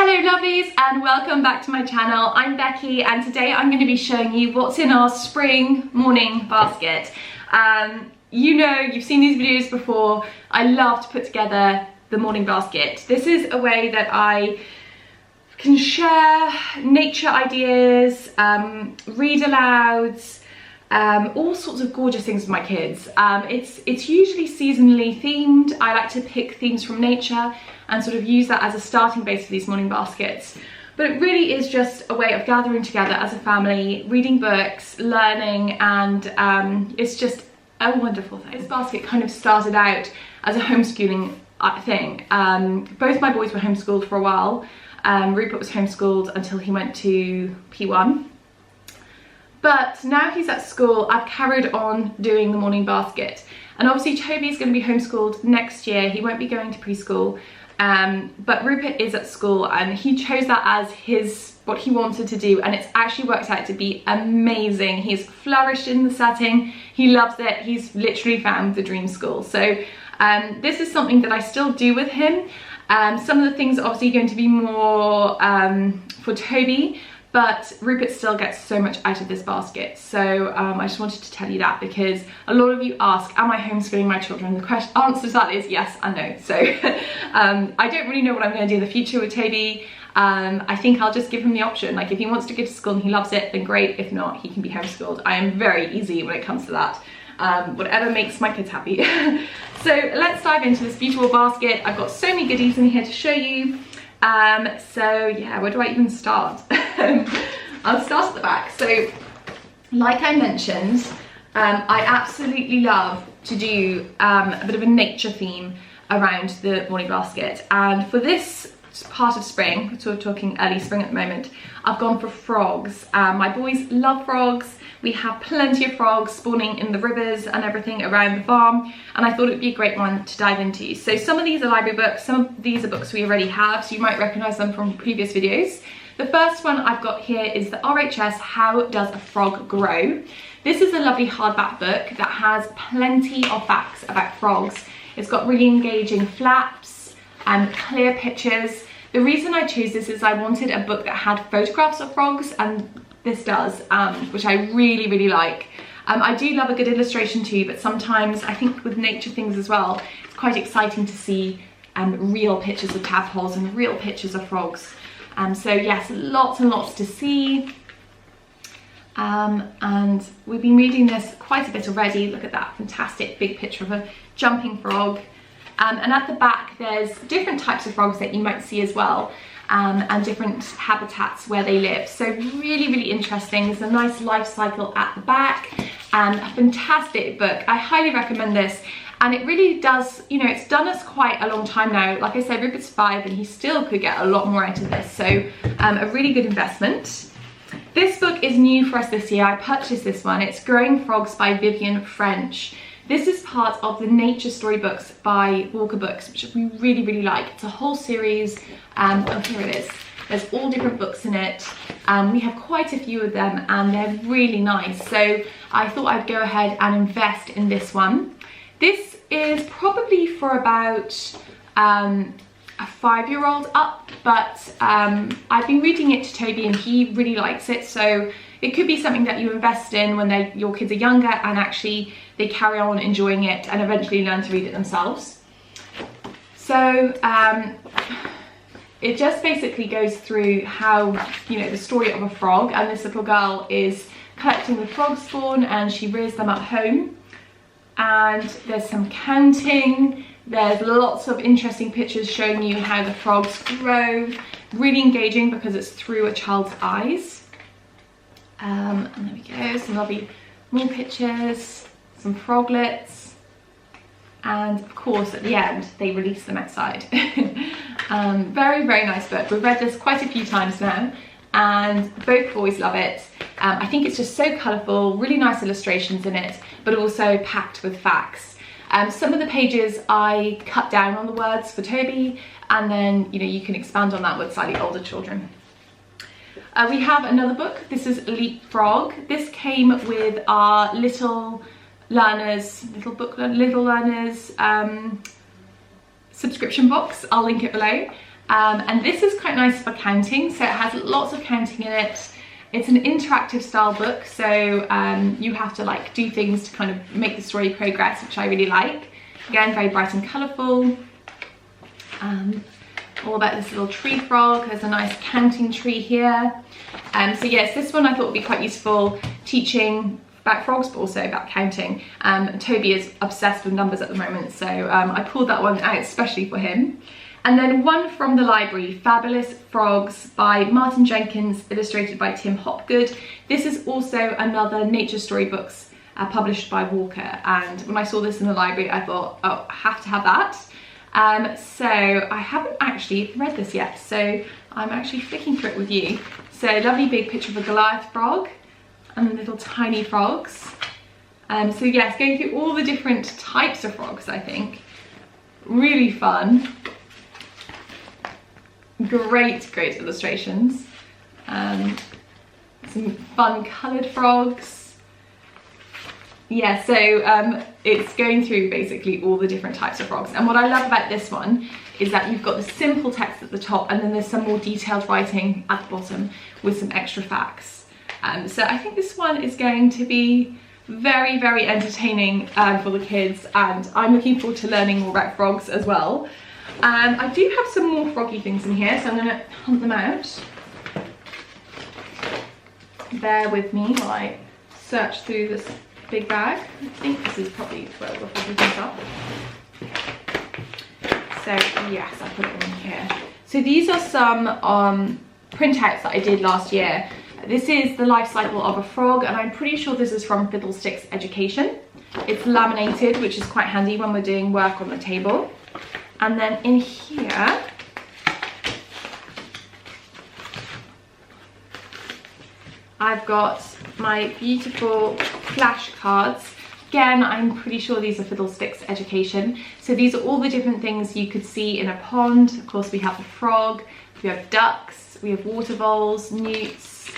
Hello lovelies and welcome back to my channel. I'm Becky and today I'm going to be showing you what's in our spring morning basket. You know, you've seen these videos before. I love to put together the morning basket. This is a way that I can share nature ideas, read alouds, all sorts of gorgeous things with my kids. It's usually seasonally themed. I like to pick themes from nature and sort of use that as a starting base for these morning baskets. But it really is just a way of gathering together as a family, reading books, learning, and it's just a wonderful thing. This basket kind of started out as a homeschooling thing. Both my boys were homeschooled for a while. Rupert was homeschooled until he went to P1. But now he's at school, I've carried on doing the morning basket. And obviously Toby's going to be homeschooled next year. He won't be going to preschool. But Rupert is at school and he chose that as what he wanted to do, and it's actually worked out to be amazing. He's flourished in the setting, he loves it, he's literally found the dream school. So this is something that I still do with him. Some of the things are obviously going to be more for Toby, but Rupert still gets so much out of this basket. So I just wanted to tell you that because a lot of you ask, am I homeschooling my children? The answer to that is yes and no. So I don't really know what I'm going to do in the future with Toby. I think I'll just give him the option. Like if he wants to go to school and he loves it, then great. If not, he can be homeschooled. I am very easy when it comes to that. Whatever makes my kids happy. So let's dive into this beautiful basket. I've got so many goodies in here to show you. So yeah, where do I even start? I'll start at the back. So like I mentioned, I absolutely love to do a bit of a nature theme around the morning basket, and for this part of spring, so we're talking early spring at the moment, I've gone for frogs. My boys love frogs. We have plenty of frogs spawning in the rivers and everything around the farm, and I thought it'd be a great one to dive into. So some of these are library books, some of these are books we already have, so you might recognize them from previous videos. The first one I've got here is the RHS How Does a Frog Grow? This is a lovely hardback book that has plenty of facts about frogs. It's got really engaging flaps and clear pictures. The reason I chose this is I wanted a book that had photographs of frogs, and this does, which I really, really like. I do love a good illustration too, but sometimes I think with nature things as well, it's quite exciting to see real pictures of tadpoles and real pictures of frogs. So yes, lots and lots to see. And we've been reading this quite a bit already. Look at that fantastic big picture of a jumping frog. And at the back there's different types of frogs that you might see as well, and different habitats where they live. So really, really interesting. There's a nice life cycle at the back and a fantastic book. I highly recommend this, and it really does, you know, it's done us quite a long time now. Like I said, Rupert's 5 and he still could get a lot more out of this, so a really good investment. This book is new for us this year. I purchased this one. It's Growing Frogs by Vivian French. This is part of the nature storybooks by Walker Books, which we really, really like. It's a whole series. Oh, here it is. There's all different books in it. We have quite a few of them and they're really nice. So I thought I'd go ahead and invest in this one. This is probably for about a 5-year-old up, but I've been reading it to Toby and he really likes it. So it could be something that you invest in when your kids are younger and actually they carry on enjoying it and eventually learn to read it themselves. So it just basically goes through how, you know, the story of a frog, and this little girl is collecting the frog spawn and she rears them at home. And there's some counting, there's lots of interesting pictures showing you how the frogs grow. Really engaging because it's through a child's eyes. And there we go, some lovely more pictures, some froglets, and of course at the end they release them outside. Very, very nice book. We've read this quite a few times now and both boys love it. I think it's just so colourful, really nice illustrations in it, but also packed with facts. Some of the pages I cut down on the words for Toby, and then, you know, you can expand on that with slightly older children. We have another book. This is Leapfrog. This came with our Little Learners subscription box. I'll link it below. And this is quite nice for counting, so it has lots of counting in it. It's an interactive style book, so you have to like do things to kind of make the story progress, which I really like. Again, very bright and colourful. All about this little tree frog. There's a nice counting tree here. So yes, this one I thought would be quite useful teaching about frogs, but also about counting. Toby is obsessed with numbers at the moment, so I pulled that one out especially for him. And then one from the library, Fabulous Frogs by Martin Jenkins, illustrated by Tim Hopgood. This is also another nature storybooks published by Walker, and when I saw this in the library I thought, oh, I have to have that. So I haven't actually read this yet, so I'm actually flicking through it with you. So lovely big picture of a Goliath frog and little tiny frogs. So yes, going through all the different types of frogs, I think. Really fun. Great illustrations. Some fun coloured frogs. Yeah, so it's going through basically all the different types of frogs. And what I love about this one is that you've got the simple text at the top, and then there's some more detailed writing at the bottom with some extra facts. So I think this one is going to be very, very entertaining for the kids, and I'm looking forward to learning more about frogs as well. I do have some more froggy things in here, so I'm going to hunt them out. Bear with me while I search through this big bag. I think this is probably where the froggy things are. So yes, I put it in here. So these are some printouts that I did last year. This is the life cycle of a frog, and I'm pretty sure this is from Fiddlesticks Education. It's laminated, which is quite handy when we're doing work on the table. And then in here, I've got my beautiful flashcards. Again, I'm pretty sure these are Fiddlesticks Education. So these are all the different things you could see in a pond. Of course, we have the frog, we have ducks, we have water voles, newts,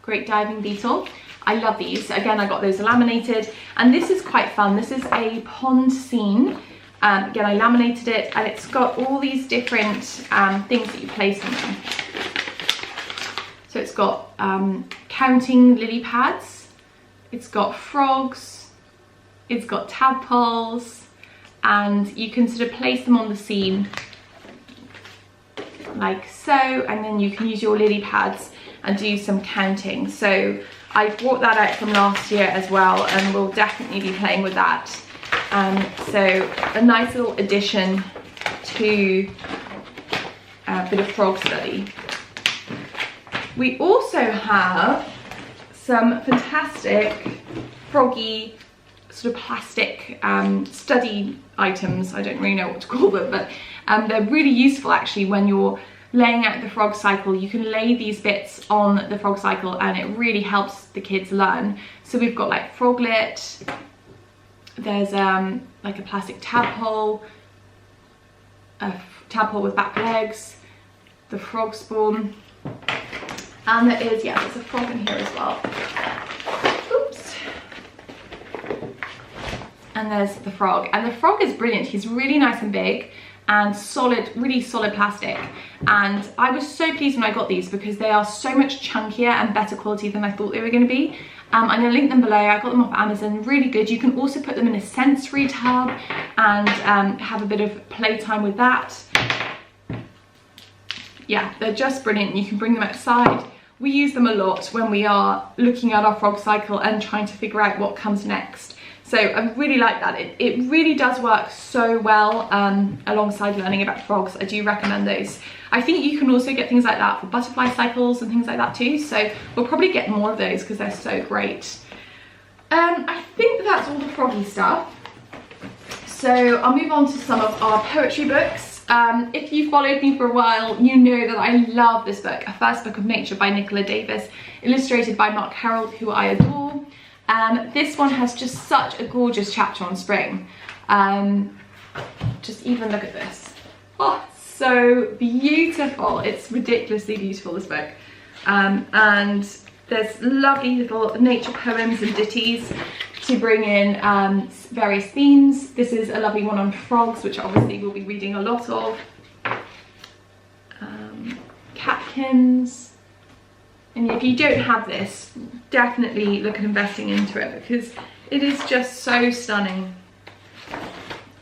great diving beetle. I love these. Again, I got those laminated, and this is quite fun. This is a pond scene. Again, I laminated it, and it's got all these different things that you place in them. So it's got counting lily pads, it's got frogs, it's got tadpoles, and you can sort of place them on the scene like so, and then you can use your lily pads and do some counting. So I brought that out from last year as well, and we'll definitely be playing with that. So a nice little addition to a bit of frog study. We also have some fantastic froggy sort of plastic study items. I don't really know what to call them, but they're really useful actually when you're laying out the frog cycle. You can lay these bits on the frog cycle, and it really helps the kids learn. So we've got like froglet, there's like a plastic tadpole, a tadpole with back legs, the frog spawn, and there is, yeah, there's a frog in here as well. Oops. And there's the frog, and the frog is brilliant. He's really nice and big and solid, really solid plastic, and I was so pleased when I got these because they are so much chunkier and better quality than I thought they were going to be. I'm going to link them below. I got them off Amazon, really good. You can also put them in a sensory tub and have a bit of playtime with that. Yeah, they're just brilliant. You can bring them outside. We use them a lot when we are looking at our frog cycle and trying to figure out what comes next. So I really like that. It really does work so well alongside learning about frogs. I do recommend those. I think you can also get things like that for butterfly cycles and things like that too. So we'll probably get more of those because they're so great. I think that's all the froggy stuff. So I'll move on to some of our poetry books. If you've followed me for a while, you know that I love this book, A First Book of Nature by Nicola Davis, illustrated by Mark Harold, who I adore. This one has just such a gorgeous chapter on spring. Just even look at this. Oh, so beautiful. It's ridiculously beautiful, this book. And there's lovely little nature poems and ditties to bring in various themes. This is a lovely one on frogs, which obviously we'll be reading a lot of. pumpkins. And if you don't have this, definitely look at investing into it because it is just so stunning.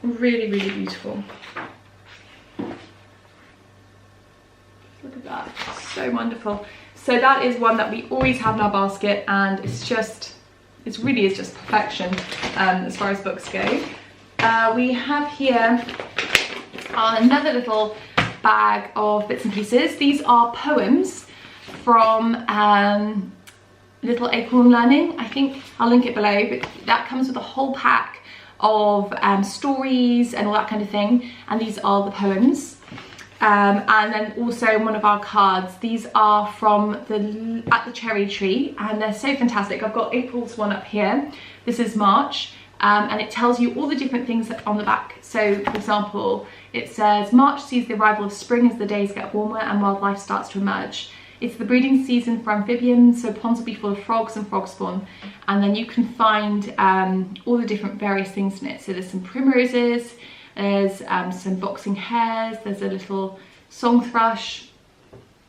Really, really beautiful. Look at that, so wonderful. So that is one that we always have in our basket, and it really is just perfection as far as books go. We have here another little bag of bits and pieces. These are poems from Little Acorn Learning. I think I'll link it below, but that comes with a whole pack of stories and all that kind of thing, and these are the poems. And then also one of our cards. These are from At the Cherry Tree, and they're so fantastic. I've got April's one up here. This is March, and it tells you all the different things that on the back. So for example, it says March sees the arrival of spring as the days get warmer and wildlife starts to emerge. It's the breeding season for amphibians, so ponds will be full of frogs and frog spawn. And then you can find all the different various things in it. So there's some primroses, there's some boxing hares, there's a little song thrush.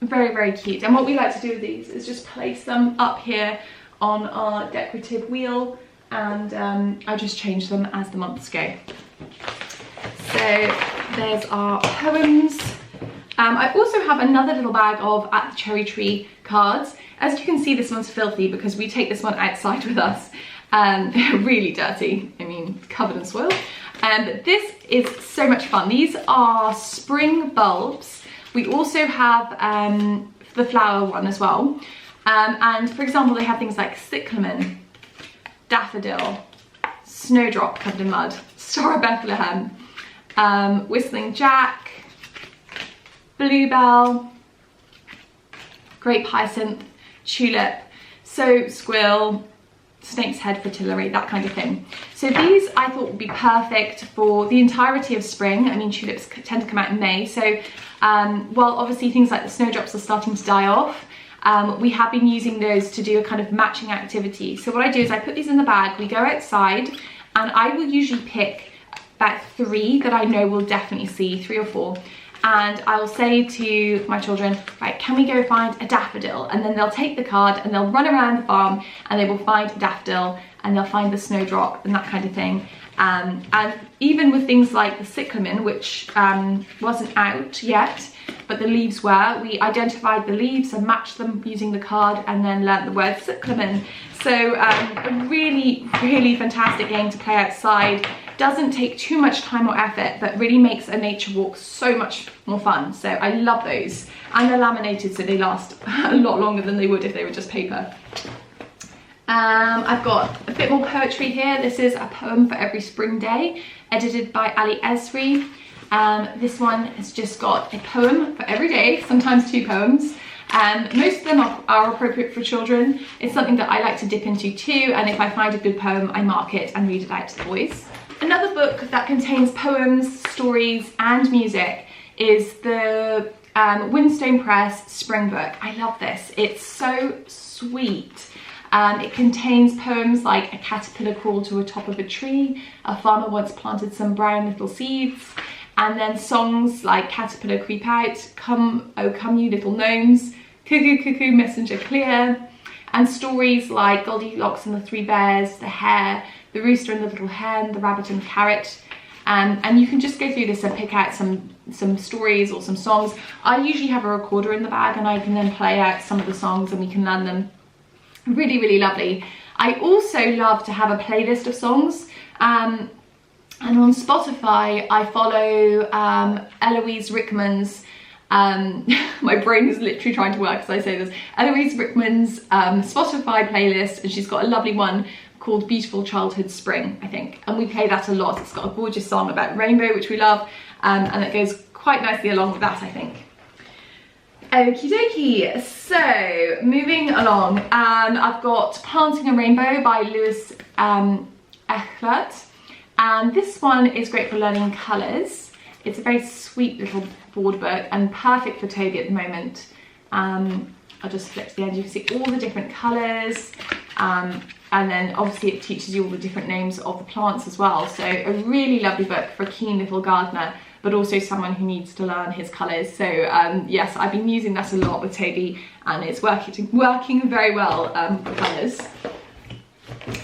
Very, very cute. And what we like to do with these is just place them up here on our decorative wheel, and I just change them as the months go. So there's our poems. I also have another little bag of At the Cherry Tree cards. As you can see, this one's filthy because we take this one outside with us. They're really dirty, I mean, covered in soil. But this is so much fun. These are spring bulbs. We also have the flower one as well. And for example, they have things like cyclamen, daffodil, snowdrop covered in mud, Star of Bethlehem, whistling jack, bluebell, great hyacinth, tulip, so squill, snake's head, fritillary, that kind of thing. So these I thought would be perfect for the entirety of spring. I mean, tulips tend to come out in May, so while obviously things like the snowdrops are starting to die off, we have been using those to do a kind of matching activity. So what I do is I put these in the bag, we go outside, and I will usually pick about 3 that I know will definitely see, 3 or 4. And I'll say to my children, right, can we go find a daffodil? And then they'll take the card and they'll run around the farm and they will find a daffodil and they'll find the snowdrop and that kind of thing. And even with things like the cyclamen, which wasn't out yet, but the leaves were, we identified the leaves and matched them using the card and then learnt the word cyclamen. So a really, really fantastic game to play outside. Doesn't take too much time or effort, but really makes a nature walk so much more fun. So I love those. And they're laminated, so they last a lot longer than they would if they were just paper. I've got a bit more poetry here. This is a poem for every spring day, edited by Ali Esri. This one has just got a poem for every day, sometimes 2 poems. Most of them are appropriate for children. It's something that I like to dip into too, and if I find a good poem, I mark it and read it out to the boys. Another book that contains poems, stories, and music is the Windstone Press Spring Book. I love this. It's so sweet. It contains poems like A caterpillar crawled to the top of a tree, a farmer once planted some brown little seeds, and then songs like Caterpillar creep out, Come, oh come you little gnomes, Cuckoo cuckoo messenger clear, and stories like Goldilocks and the 3 bears, the hare, the rooster and the little hen, the rabbit and the carrot. And you can just go through this and pick out some stories or some songs. I usually have a recorder in the bag and I can then play out some of the songs and we can learn them. Really, really lovely. I also love to have a playlist of songs. And on Spotify, I follow Eloise Rickman's, my brain is literally trying to work as I say this, Eloise Rickman's Spotify playlist, and she's got a lovely one called Beautiful Childhood Spring, I think, and we play that a lot. It's got a gorgeous song about rainbow, which we love, and it goes quite nicely along with that, I think. Okie dokie, so moving along, I've got Planting a Rainbow by Lewis Echlert, and this one is great for learning colours. It's a very sweet little board book and perfect for Toby at the moment. I'll just flip to the end, you can see all the different colours, and then obviously it teaches you all the different names of the plants as well. So a really lovely book for a keen little gardener. but also someone who needs to learn his colours. So yes, I've been using that a lot with Toby, and it's working very well for colours.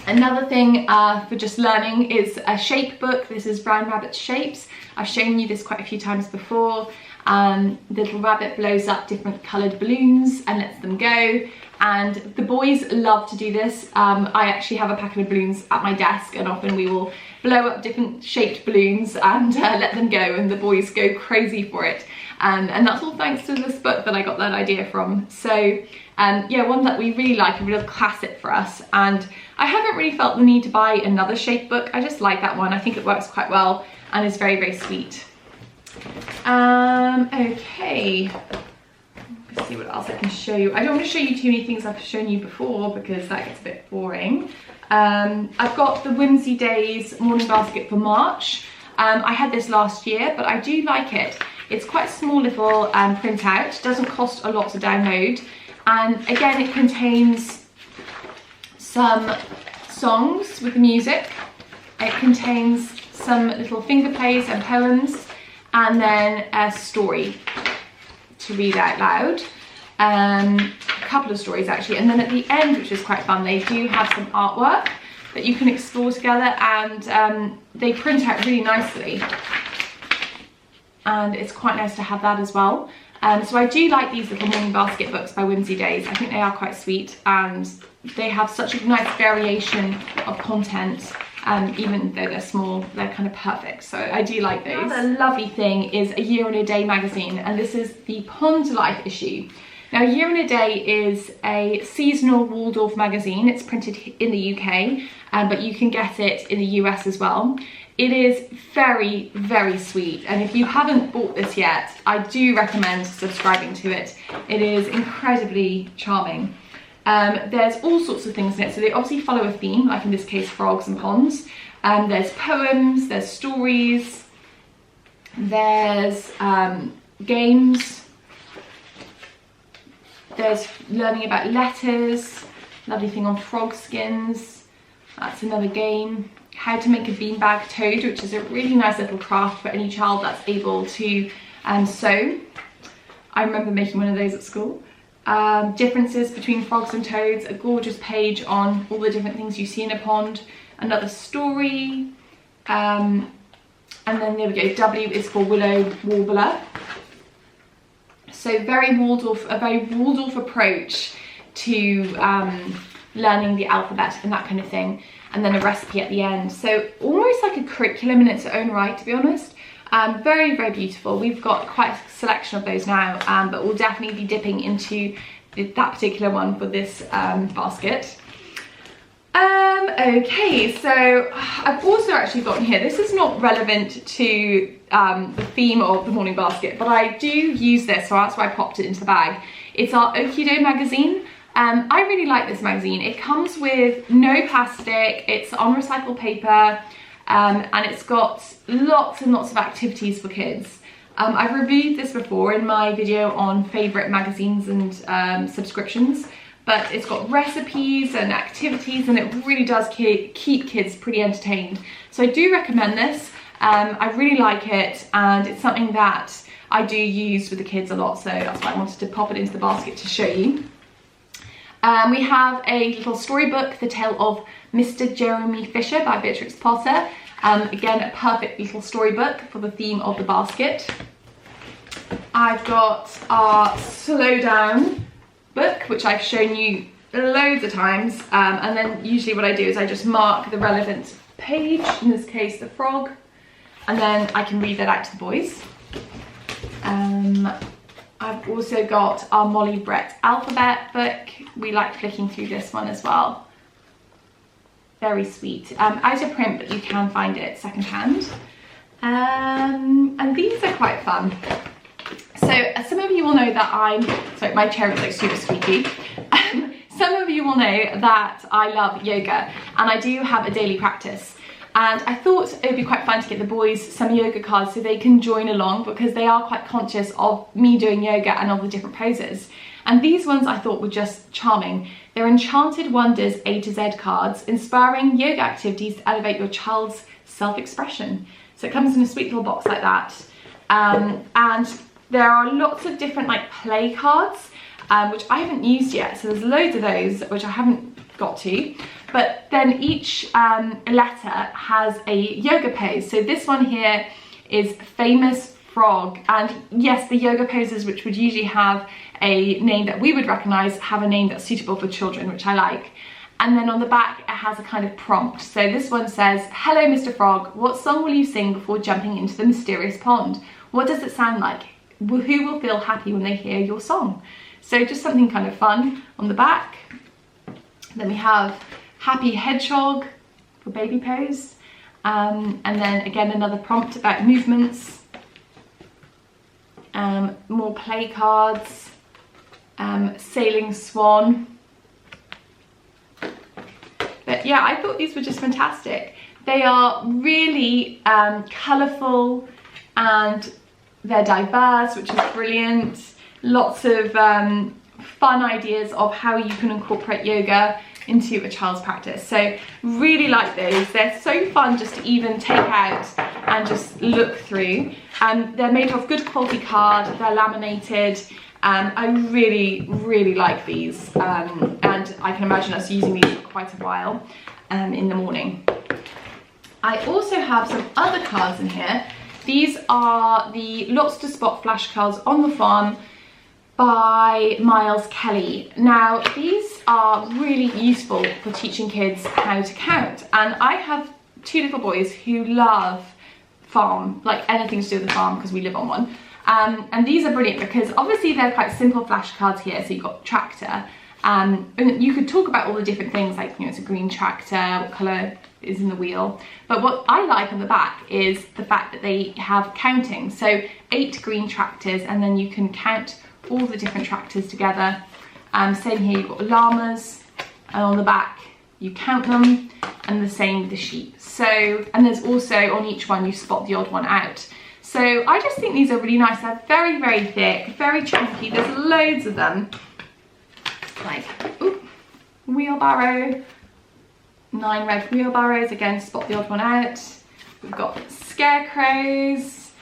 Another thing for just learning is a shape book. This is Brown Rabbit's Shapes. I've shown you this quite a few times before. The little rabbit blows up different coloured balloons and lets them go, and the boys love to do this. I actually have a packet of balloons at my desk, and often we will blow up different shaped balloons and let them go, and the boys go crazy for it. And that's all thanks to this book that I got that idea from. So yeah, one that we really like, a real classic for us, and I haven't really felt the need to buy another shape book. I just like that one. I think it works quite well and is very, very sweet. Okay, let's see what else I can show you. I don't want to show you too many things I've shown you before because that gets a bit boring. I've got the Whimsy Days morning basket for March. I had this last year, but I do like it. It's quite a small little printout, doesn't cost a lot to download, and again it contains some songs with the music. It contains some little finger plays and poems, and then a story to read out loud. A couple of stories actually, and then at the end, which is quite fun, they do have some artwork that you can explore together, and they print out really nicely, and it's quite nice to have that as well. So I do like these little morning basket books by Whimsy Days. I think they are quite sweet, and they have such a nice variation of content. Even though they're small, they're kind of perfect, so I do like those. Another lovely thing is A Year in a Day magazine, and this is the Pond Life issue. Now, A Year in a Day is a seasonal Waldorf magazine. It's printed in the UK, but you can get it in the US as well. It is very, very sweet, and if you haven't bought this yet, I do recommend subscribing to it. It is incredibly charming. There's all sorts of things in it, so they obviously follow a theme, like in this case frogs and ponds. There's poems, there's stories, there's games, there's learning about letters, lovely thing on frog skins, that's another game. How to make a beanbag toad, which is a really nice little craft for any child that's able to sew. I remember making one of those at school. Differences between frogs and toads, a gorgeous page on all the different things you see in a pond, another story, and then there we go, W is for willow warbler. So a very Waldorf approach to learning the alphabet and that kind of thing, and then a recipe at the end. So almost like a curriculum in its own right, to be honest. Very, very beautiful. We've got quite a selection of those now, but we'll definitely be dipping into that particular one for this basket. Okay, so I've also actually gotten here, this is not relevant to the theme of the morning basket, but I do use this, so that's why I popped it into the bag. It's our Oaky magazine. I really like this magazine. It comes with no plastic, it's on recycled paper, and it's got lots and lots of activities for kids. I've reviewed this before in my video on favourite magazines and subscriptions, but it's got recipes and activities, and it really does keep kids pretty entertained. So I do recommend this. I really like it, and it's something that I do use with the kids a lot, so that's why I wanted to pop it into the basket to show you. We have a little storybook, The Tale of Mr. Jeremy Fisher by Beatrix Potter. Again, a perfect little storybook for the theme of the basket. I've got our Slow Down book, which I've shown you loads of times, and then usually what I do is I just mark the relevant page, in this case the frog, and then I can read that out to the boys. I've also got our Molly Brett alphabet book. We like flicking through this one as well. Very sweet. Out of print, but you can find it secondhand. And these are quite fun. So some of you will know that sorry, my chair is like super squeaky. Some of you will know that I love yoga, and I do have a daily practice. And I thought it would be quite fun to get the boys some yoga cards so they can join along, because they are quite conscious of me doing yoga and all the different poses. And these ones I thought were just charming. They're Enchanted Wonders A to Z cards, inspiring yoga activities to elevate your child's self-expression. So it comes in a sweet little box like that. and there are lots of different like play cards, which I haven't used yet. So there's loads of those which I haven't got to. But then each letter has a yoga pose. So this one here is famous frog, and yes, the yoga poses which would usually have a name that we would recognize have a name that's suitable for children, which I like. And then on the back it has a kind of prompt. So this one says, "Hello Mr. Frog, what song will you sing before jumping into the mysterious pond? What does it sound like? Who will feel happy when they hear your song?" So just something kind of fun on the back. Then we have Happy Hedgehog for baby pose. And then again another prompt about movements. More play cards. Sailing Swan. But yeah, I thought these were just fantastic. They are really colourful and they're diverse, which is brilliant. Lots of fun ideas of how you can incorporate yoga into a child's practice. So really like those. They're so fun just to even take out and just look through. They're made of good quality card, they're laminated. I really like these, and I can imagine us using these for quite a while in the morning. I also have some other cards in here. These are the Lots to Spot flashcards on the farm by Miles Kelly. Now these are really useful for teaching kids how to count, and I have two little boys who love farm, like anything to do with the farm because we live on one. And these are brilliant because obviously they're quite simple flashcards here. So you've got tractor, and you could talk about all the different things like, you know, it's a green tractor, what colour is in the wheel. But what I like on the back is the fact that they have counting. So 8 green tractors, and then you can count all the different tractors together. Same here, you've got llamas, and on the back you count them, and the same with the sheep. So, and there's also on each one you spot the odd one out. So I just think these are really nice. They're very thick, very chunky. There's loads of them. Like, ooh, wheelbarrow, 9 red wheelbarrows. Again, spot the odd one out. We've got scarecrows,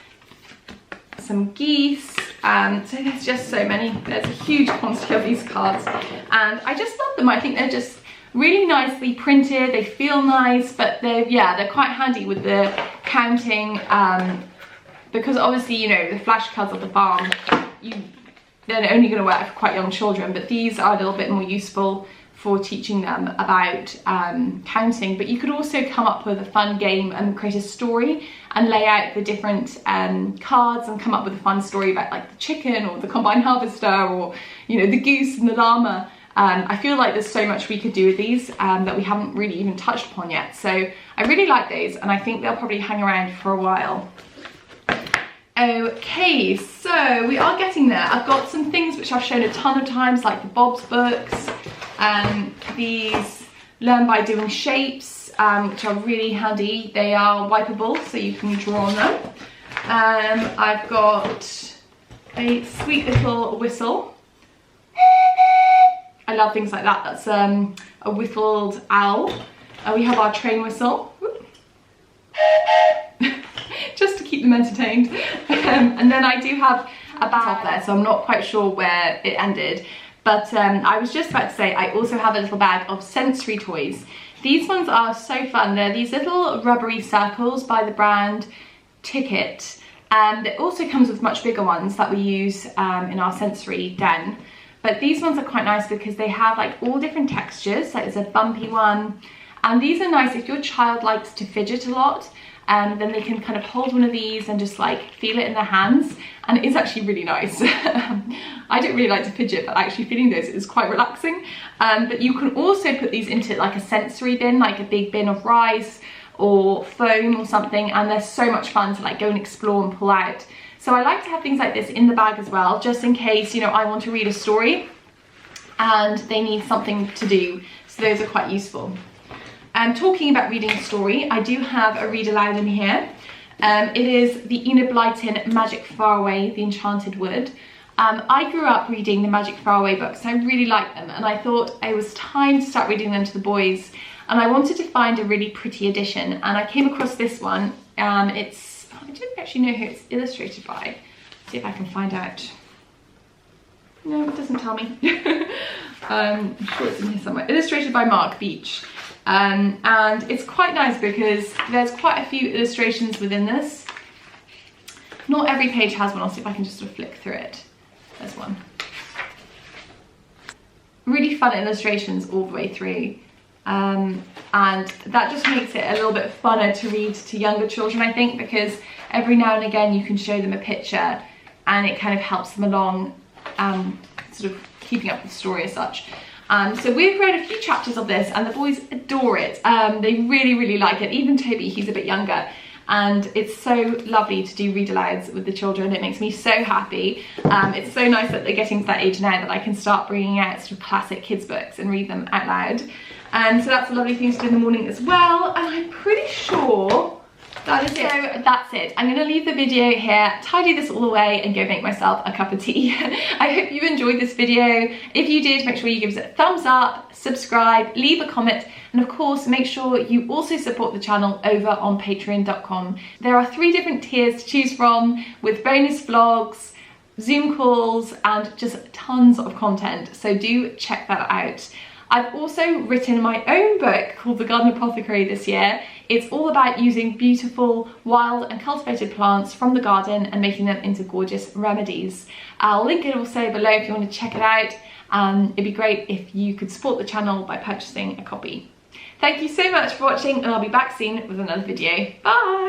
some geese. So there's just so many. There's a huge quantity of these cards, and I just love them. I think they're just really nicely printed. They feel nice, but they're quite handy with the counting. Because obviously, you know, the flashcards of the farm, they're only going to work for quite young children, but these are a little bit more useful for teaching them about counting. But you could also come up with a fun game and create a story and lay out the different cards and come up with a fun story about like the chicken or the combine harvester or, you know, the goose and the llama. I feel like there's so much we could do with these that we haven't really even touched upon yet. So I really like those, and I think they'll probably hang around for a while. Okay, so we are getting there. I've got some things which I've shown a ton of times, like the Bob's books, these Learn by Doing shapes, which are really handy. They are wipeable, so you can draw on them. I've got a sweet little whistle. I love things like that. That's a whistled owl. We have our train whistle. Just to keep them entertained. And then I do have a bag there, so I'm not quite sure where it ended. But I was just about to say, I also have a little bag of sensory toys. These ones are so fun. They're these little rubbery circles by the brand Ticket. And it also comes with much bigger ones that we use in our sensory den. But these ones are quite nice because they have like all different textures. Like there's a bumpy one. And these are nice if your child likes to fidget a lot. Then they can kind of hold one of these and just like feel it in their hands, and it is actually really nice. I don't really like to fidget, but actually feeling those is quite relaxing. But you can also put these into like a sensory bin, like a big bin of rice or foam or something, and they're so much fun to like go and explore and pull out. So I like to have things like this in the bag as well, just in case, you know, I want to read a story and they need something to do. So those are quite useful. Talking about reading a story, I do have a read aloud in here. It is the Enid Blyton Magic Faraway, The Enchanted Wood. I grew up reading the Magic Faraway books. I really liked them, and I thought it was time to start reading them to the boys. And I wanted to find a really pretty edition, and I came across this one. It's don't actually know who it's illustrated by. See if I can find out. No, it doesn't tell me. I'm sure it's in here somewhere. Illustrated by Mark Beach. And it's quite nice because there's quite a few illustrations within this. Not every page has one. I'll see if I can just sort of flick through it. There's one. Really fun illustrations all the way through. And that just makes it a little bit funner to read to younger children, I think, because every now and again you can show them a picture and it kind of helps them along, sort of keeping up with the story as such. So we've read a few chapters of this and the boys adore it. They really, really like it. Even Toby, he's a bit younger. And it's so lovely to do read alouds with the children. It makes me so happy. It's so nice that they're getting to that age now that I can start bringing out sort of classic kids books and read them out loud. So that's a lovely thing to do in the morning as well. And I'm pretty sure that is it. So that's it. I'm going to leave the video here, tidy this all away and go make myself a cup of tea. I hope you enjoyed this video. If you did, make sure you give us a thumbs up, subscribe, leave a comment, and of course make sure you also support the channel over on patreon.com. There are 3 different tiers to choose from with bonus vlogs, Zoom calls, and just tons of content, so do check that out. I've also written my own book called The Garden Apothecary this year. It's all about using beautiful wild and cultivated plants from the garden and making them into gorgeous remedies. I'll link it also below if you want to check it out. It'd be great if you could support the channel by purchasing a copy. Thank you so much for watching, and I'll be back soon with another video. Bye!